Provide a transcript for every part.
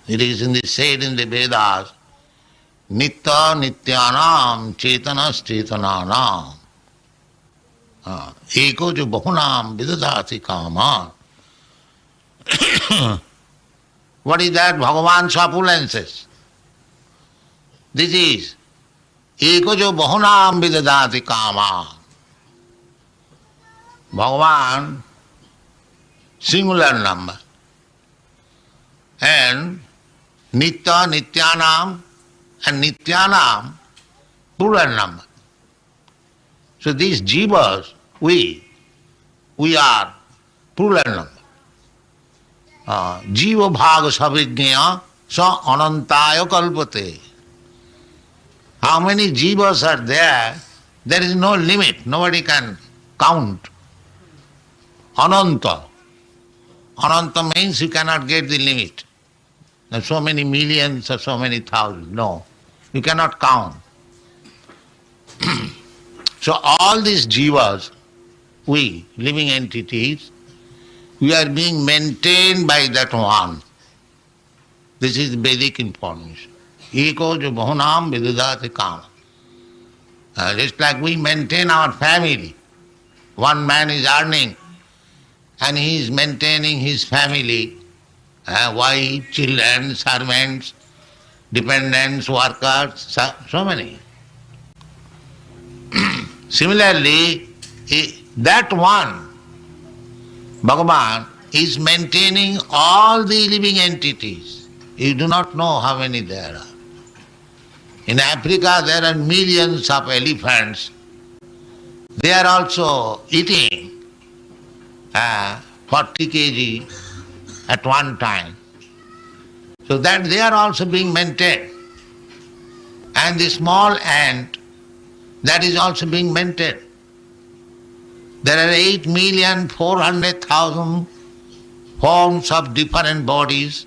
It is said in the Vedas, Nitya Nityanam Chetanas Chetananam Eko jo Bahunam Vidadati Kama. What is that? Bhagavan's opulences. This is Eko jo Bahunam Vidadati Kama. Bhagavan, singular number. And Nitya, Nityanam, and Nityanam, plural number. So these jivas, we are plural number. Jiva bhaga savijñaya sa anantaya kalpate. How many jivas are there? There is no limit. Nobody can count. Ananta. Ananta means you cannot get the limit. There are so many millions or so many thousands. No, you cannot count. So all these jivas, we, living entities, we are being maintained by that one. This is Vedic information. Eko jo bahunam vidudati kama. Just like we maintain our family. One man is earning and he is maintaining his family, wife, children, servants, dependents, workers, so many. Similarly, that one, Bhagavan, is maintaining all the living entities. You do not know how many there are. In Africa there are millions of elephants. They are also eating 40 kg at one time. So that they are also being maintained. And the small ant, that is also being maintained. There are 8,400,000 forms of different bodies.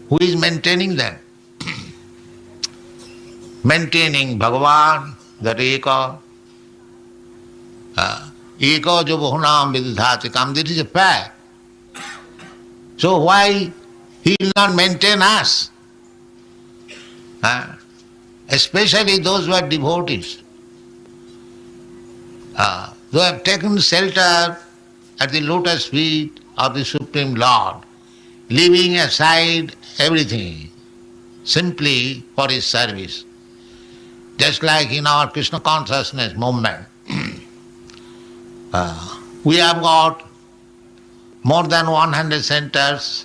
Who is maintaining them? Maintaining Bhagavan, that Eka. Eka jo bahunam vidudhatikam. This is a fact. So why he will not maintain us? Especially those who are devotees. Who have taken shelter at the lotus feet of the Supreme Lord, leaving aside everything simply for his service. Just like in our Krishna consciousness movement, we have got more than 100 centers,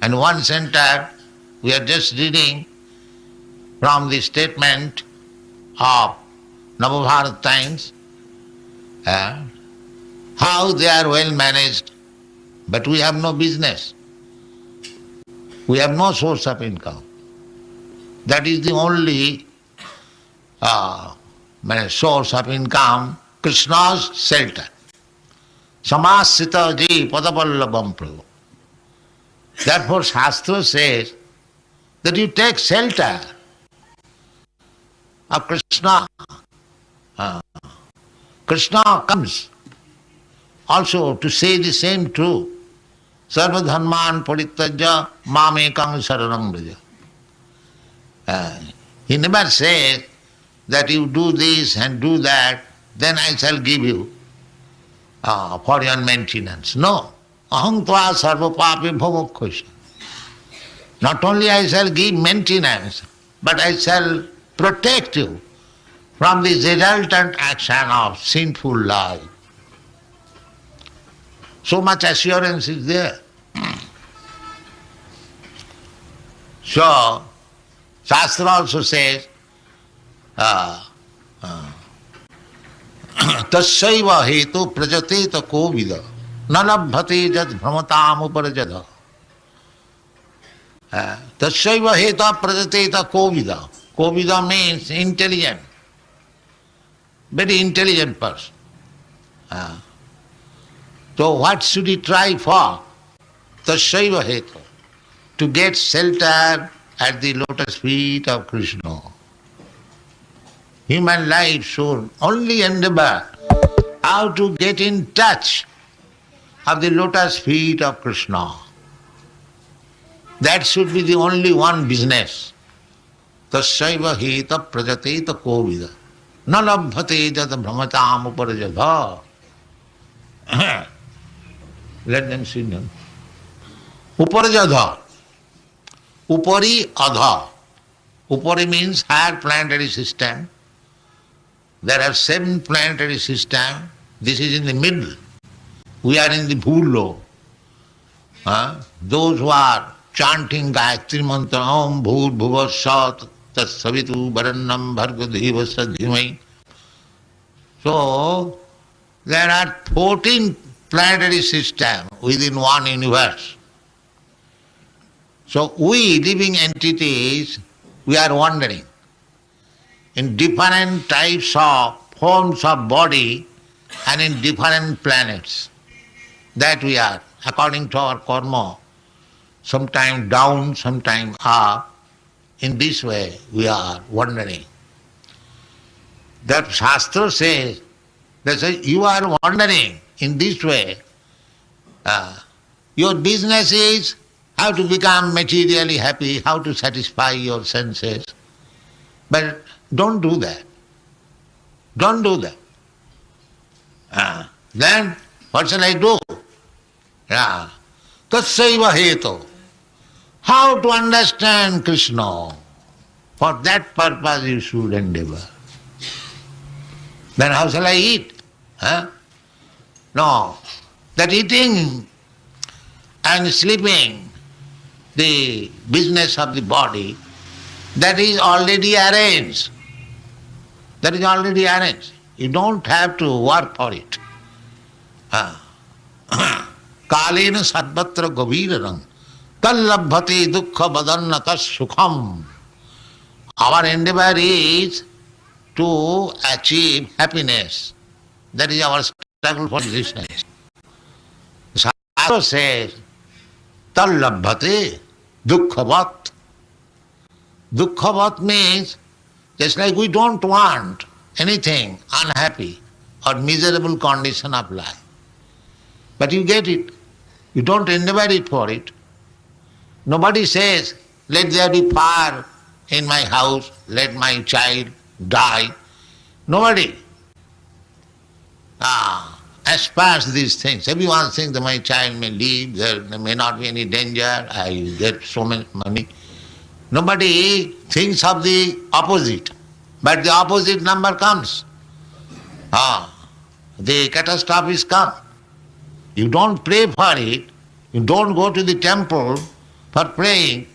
and one center we are just reading from the statement of Navabharat Times, how they are well managed, but we have no business. We have no source of income. That is the only source of income, Krishna's shelter. Samasita ji padapallabam prabhu. Therefore Shastra says that you take shelter of Krishna. Krishna comes also to say the same truth. Sarva dharman parityajya mamekam saranam vraja. He never says that you do this and do that, then I shall give you for your maintenance. No. Aham tva sarva papi bhavakkhosa. Not only I shall give maintenance, but I shall protect you from the resultant action of sinful life. So much assurance is there. So, Shastra also says, Tasyaiva hetu prajateta kovida nalabhate jad bhramatam uparajada. Tasyaiva heta prajateta kovida. Kovida means intelligent. Very intelligent person. So what should he try for? Tasyaiva hetu. To get shelter at the lotus feet of Krishna. Human life should only endeavor how to get in touch of the lotus feet of Krishna. That should be the only one business. Tasyaiva heta prajateta kovida. Na labhate jat brahmatam uparajadha. Let them see them. Uparajadha. Upari adha. Upari means higher planetary system. There are 7 planetary systems. This is in the middle. We are in the bhulo. Those who are chanting Gayatri Mantra, Om Bhur Bhuvasat Tat Savitu Varannam Bhargo Devasa Dhimai. So, there are 14 planetary systems within one universe. So, we living entities, we are wandering in different types of forms of body and in different planets. That we are, according to our karma, sometime down, sometime up. In this way we are wandering. That Shastra says, you are wandering in this way. Your business is how to become materially happy, how to satisfy your senses. But don't do that. Don't do that. Then what shall I do? Tasyaiva heto. How to understand Krishna? For that purpose you should endeavor. Then how shall I eat? No. That eating and sleeping, the business of the body, that is already arranged. That is already arranged. You don't have to work for it. Kalena sarvatra gavirarang tallabhate dukkha badannata sukham. Our endeavor is to achieve happiness. That is our struggle for existence. Shastra says, tallabhate dukkhavat. Dukkhavat means just like we don't want anything unhappy or miserable condition of life. But you get it. You don't endeavor it for it. Nobody says, let there be fire in my house, let my child die. Nobody aspires these things. Everyone thinks that my child may live, there may not be any danger, I get so much money. Nobody thinks of the opposite, but the opposite number comes. The catastrophes come. You don't pray for it, you don't go to the temple for praying,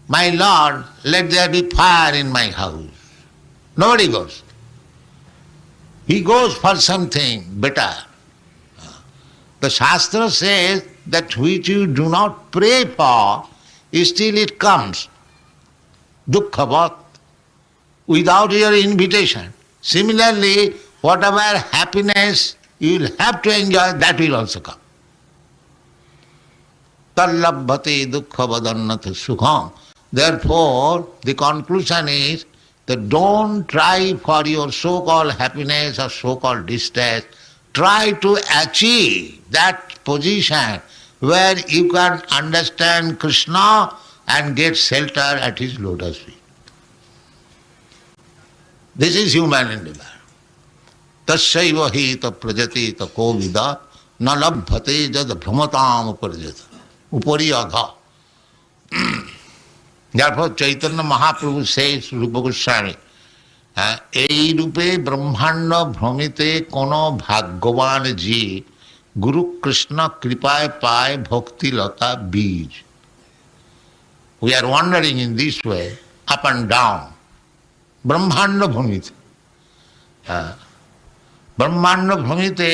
my Lord, let there be fire in my house. Nobody goes. He goes for something better. The Shastra says that which you do not pray for, still it comes. Dukkhavat, without your invitation. Similarly, whatever happiness you will have to enjoy, that will also come. Tallabhate dukkha vadannata sukham. Therefore, the conclusion is that don't try for your so-called happiness or so-called distress. Try to achieve that position where you can understand Krishna and get shelter at his lotus feet. This is human endeavor. Tasyaiva heta prajateta kovida na labhate jad brahmatam uparajata. Upari adha. Therefore Chaitanya Mahaprabhu says to Rupa Goswami, এই রূপে ব্রহ্মাণ্ড ভ্রমিতে কোন ভাগ্যবান জীব গুরু কৃষ্ণ কৃপায় পায় ভক্তিলতা বীজ. We are wandering in this way, up and down. ব্রহ্মাণ্ড ভ্রমিতে. ব্রহ্মাণ্ড ভ্রমিতে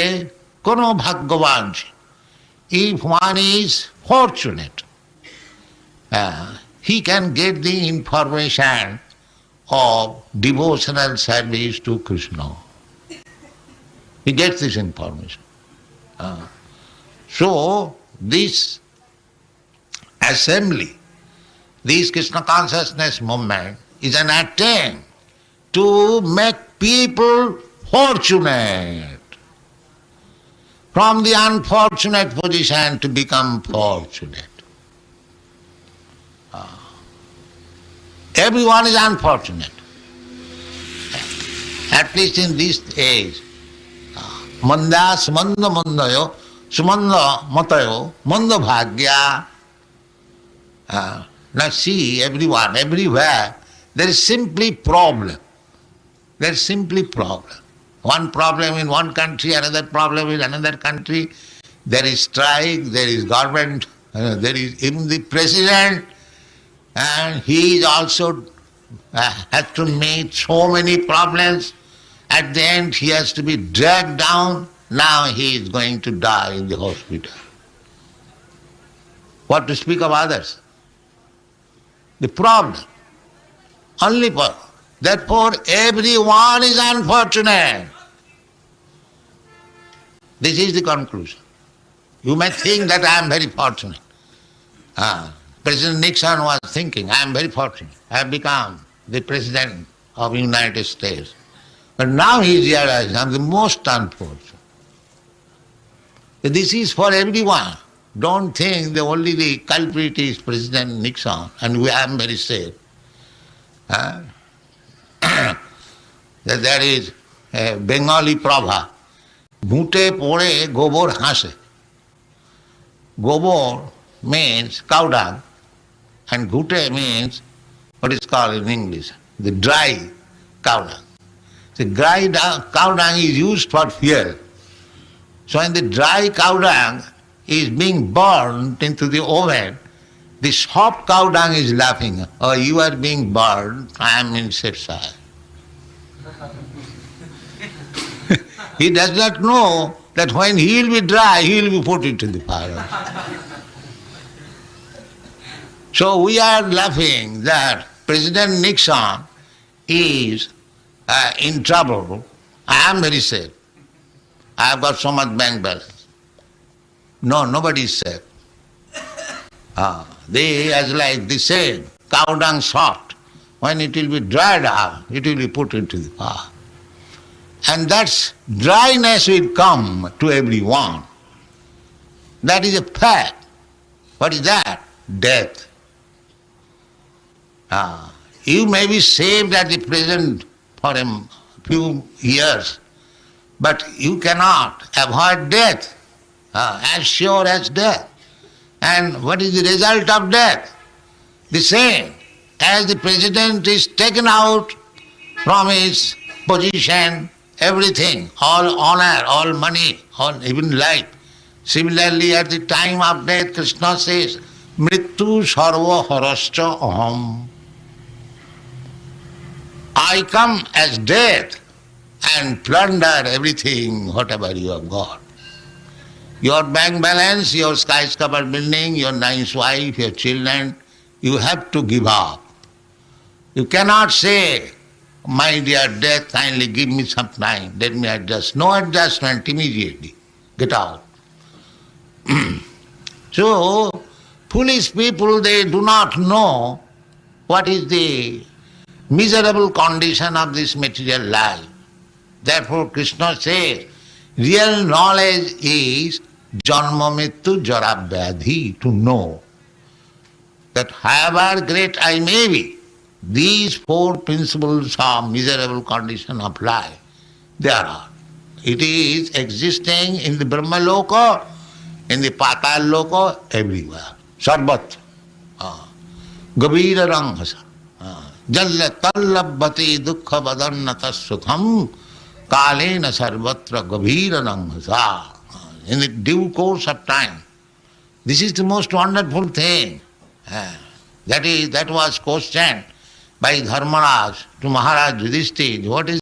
কোন ভাগ্যবান জীব. If one is fortunate, he can get the information of devotional service to Krishna. He gets this information. So, this assembly, this Krishna consciousness movement is an attempt to make people fortunate. from the unfortunate position to become fortunate. Everyone is unfortunate. At least in this age. Manda sumanda mandayo, sumanda matayo, manda bhagya. Now see, everyone, everywhere, there is simply problem. There is simply problem. One problem in one country, another problem in another country. There is strike, there is government, there is even the president, and he is also has to meet so many problems. At the end he has to be dragged down. Now he is going to die in the hospital. What to speak of others? The problem. Only for. Therefore everyone is unfortunate. This is the conclusion. You may think that I am very fortunate. President Nixon was thinking, I am very fortunate. I have become the President of the United States. But now he realized I am the most unfortunate. This is for everyone. Don't think that only the culprit is President Nixon and I am very safe. That there is a Bengali proverb, Bhute pore gobor hase. Gobor means cow dung and ghute means what is called in English, the dry cow dung. The dry cow dung is used for fuel. So when the dry cow dung is being burned into the oven, the soft cow dung is laughing, oh, you are being burned, I am in safe side. He does not know that when he will be dry, he will be put into the fire. So we are laughing that President Nixon is in trouble. I am very safe. I have got so much bank balance. No, nobody is safe. They as like the same, cow dung soft. When it will be dried out, it will be put into the fire. And that dryness will come to everyone. That is a fact. What is that? Death. You may be saved at the present for a few years, but you cannot avoid death, as sure as death. And what is the result of death? The same. As the president is taken out from his position, everything, all honor, all money, all even life. Similarly, at the time of death, Krishna says, Mrityu sarva harascha aham. I come as death and plunder everything, whatever you have got. Your bank balance, your skyscraper building, your nice wife, your children, you have to give up. You cannot say, my dear death, kindly give me some time, let me adjust. No adjustment immediately. Get out. So, foolish people, they do not know what is the miserable condition of this material life. Therefore, Krishna says, real knowledge is janma mrityu jara vyadhi, to know that however great I may be, these four principles of miserable condition of life, they are. It is existing in the Brahma Loka, in the Patal Loka, everywhere. Sarvat. Gavira ranghasa. Jalla tallabhati dukkha vadannata sukham kalena sarvatra gavira ranghasa. In the due course of time. This is the most wonderful thing. That was questioned by Dharmaraj to Maharaj Yudhishthira. What is